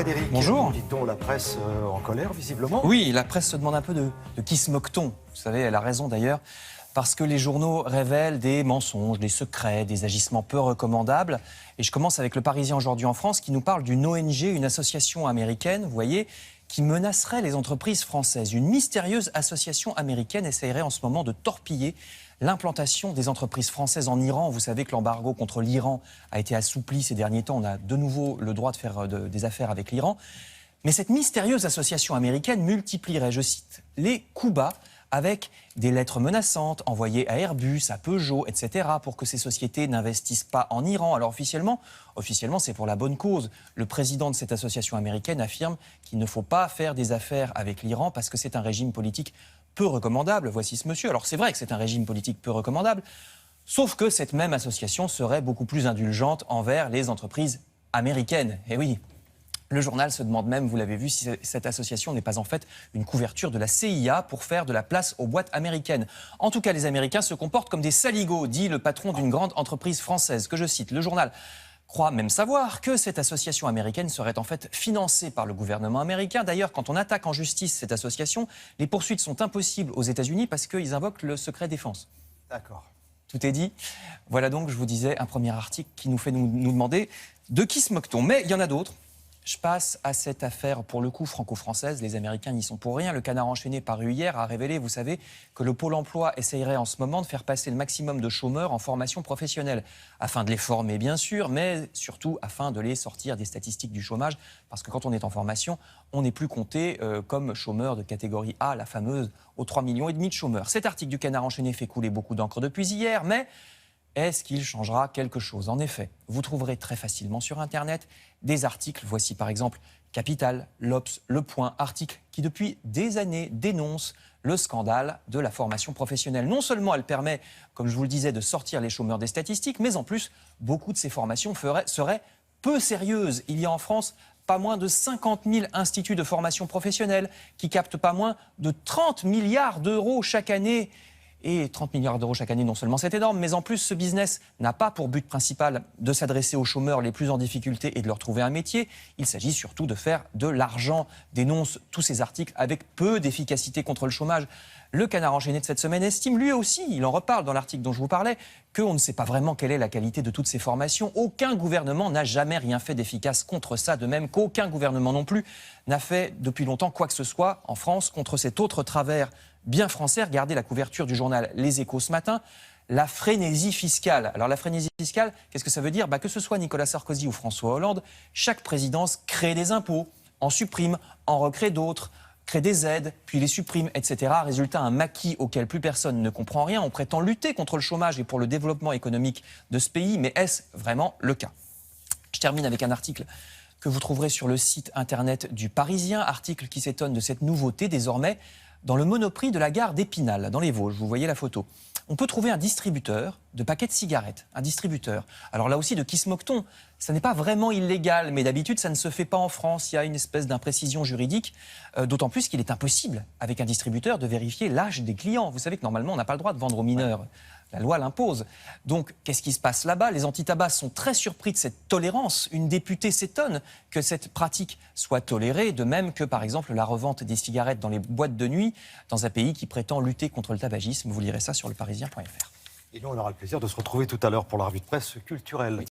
Frédéric. Bonjour. Dit-on la presse en colère, visiblement? Oui, la presse se demande un peu de qui se moque-t-on. Vous savez, elle a raison d'ailleurs, parce que les journaux révèlent des mensonges, des secrets, des agissements peu recommandables. Et je commence avec Le Parisien aujourd'hui en France, qui nous parle d'une ONG, une association américaine, vous voyez, qui menacerait les entreprises françaises. Une mystérieuse association américaine essaierait en ce moment de torpiller l'implantation des entreprises françaises en Iran. Vous savez que l'embargo contre l'Iran a été assoupli ces derniers temps. On a de nouveau le droit de faire des affaires avec l'Iran. Mais cette mystérieuse association américaine multiplierait, je cite, les coups bas avec des lettres menaçantes envoyées à Airbus, à Peugeot, etc. pour que ces sociétés n'investissent pas en Iran. Alors officiellement, c'est pour la bonne cause. Le président de cette association américaine affirme qu'il ne faut pas faire des affaires avec l'Iran parce que c'est un régime politique peu recommandable. Voici ce monsieur. Alors c'est vrai que c'est un régime politique peu recommandable, sauf que cette même association serait beaucoup plus indulgente envers les entreprises américaines. Et oui. Le journal se demande même, vous l'avez vu, si cette association n'est pas en fait une couverture de la CIA pour faire de la place aux boîtes américaines. En tout cas, les Américains se comportent comme des saligots, dit le patron d'une grande entreprise française, que je cite. Le journal croit même savoir que cette association américaine serait en fait financée par le gouvernement américain. D'ailleurs, quand on attaque en justice cette association, les poursuites sont impossibles aux États-Unis parce qu'ils invoquent le secret défense. D'accord. Tout est dit. Voilà donc, je vous disais, un premier article qui nous fait nous demander de qui se moque-t-on. Mais il y en a d'autres. Je passe à cette affaire, pour le coup, franco-française. Les Américains n'y sont pour rien. Le Canard enchaîné paru hier a révélé, vous savez, que le Pôle emploi essayerait en ce moment de faire passer le maximum de chômeurs en formation professionnelle, afin de les former, bien sûr, mais surtout afin de les sortir des statistiques du chômage. Parce que quand on est en formation, on n'est plus compté comme chômeur de catégorie A, la fameuse, aux 3,5 millions de chômeurs. Cet article du Canard enchaîné fait couler beaucoup d'encre depuis hier, mais est-ce qu'il changera quelque chose? En effet, vous trouverez très facilement sur Internet des articles. Voici par exemple Capital, l'Obs, Le Point, article qui depuis des années dénonce le scandale de la formation professionnelle. Non seulement elle permet, comme je vous le disais, de sortir les chômeurs des statistiques, mais en plus, beaucoup de ces formations seraient peu sérieuses. Il y a en France pas moins de 50 000 instituts de formation professionnelle qui captent pas moins de 30 milliards d'euros chaque année. Et 30 milliards d'euros chaque année, non seulement c'est énorme, mais en plus ce business n'a pas pour but principal de s'adresser aux chômeurs les plus en difficulté et de leur trouver un métier. Il s'agit surtout de faire de l'argent, dénonce tous ces articles avec peu d'efficacité contre le chômage. Le Canard enchaîné de cette semaine estime lui aussi, il en reparle dans l'article dont je vous parlais, qu'on ne sait pas vraiment quelle est la qualité de toutes ces formations. Aucun gouvernement n'a jamais rien fait d'efficace contre ça, de même qu'aucun gouvernement non plus n'a fait depuis longtemps quoi que ce soit en France contre cet autre travers bien français. Regardez la couverture du journal Les Échos ce matin, la frénésie fiscale. Alors la frénésie fiscale, qu'est-ce que ça veut dire? Que ce soit Nicolas Sarkozy ou François Hollande, chaque présidence crée des impôts, en supprime, en recrée d'autres, crée des aides, puis les supprime, etc. Résultat, un maquis auquel plus personne ne comprend rien. On prétend lutter contre le chômage et pour le développement économique de ce pays, mais est-ce vraiment le cas? Je termine avec un article que vous trouverez sur le site internet du Parisien, article qui s'étonne de cette nouveauté désormais dans le Monoprix de la gare d'Épinal, dans les Vosges. Vous voyez la photo. On peut trouver un distributeur de paquets de cigarettes, un distributeur. Alors là aussi, de qui se moque-t-on? Ça n'est pas vraiment illégal, mais d'habitude, ça ne se fait pas en France. Il y a une espèce d'imprécision juridique, d'autant plus qu'il est impossible, avec un distributeur, de vérifier l'âge des clients. Vous savez que normalement, on n'a pas le droit de vendre aux mineurs. La loi l'impose. Donc, qu'est-ce qui se passe là-bas? Les anti-tabac sont très surpris de cette tolérance. Une députée s'étonne que cette pratique soit tolérée, de même que, par exemple, la revente des cigarettes dans les boîtes de nuit, dans un pays qui prétend lutter contre le tabagisme. Vous lirez ça sur leparisien.fr. Et nous, on aura le plaisir de se retrouver tout à l'heure pour la revue de presse culturelle. Oui.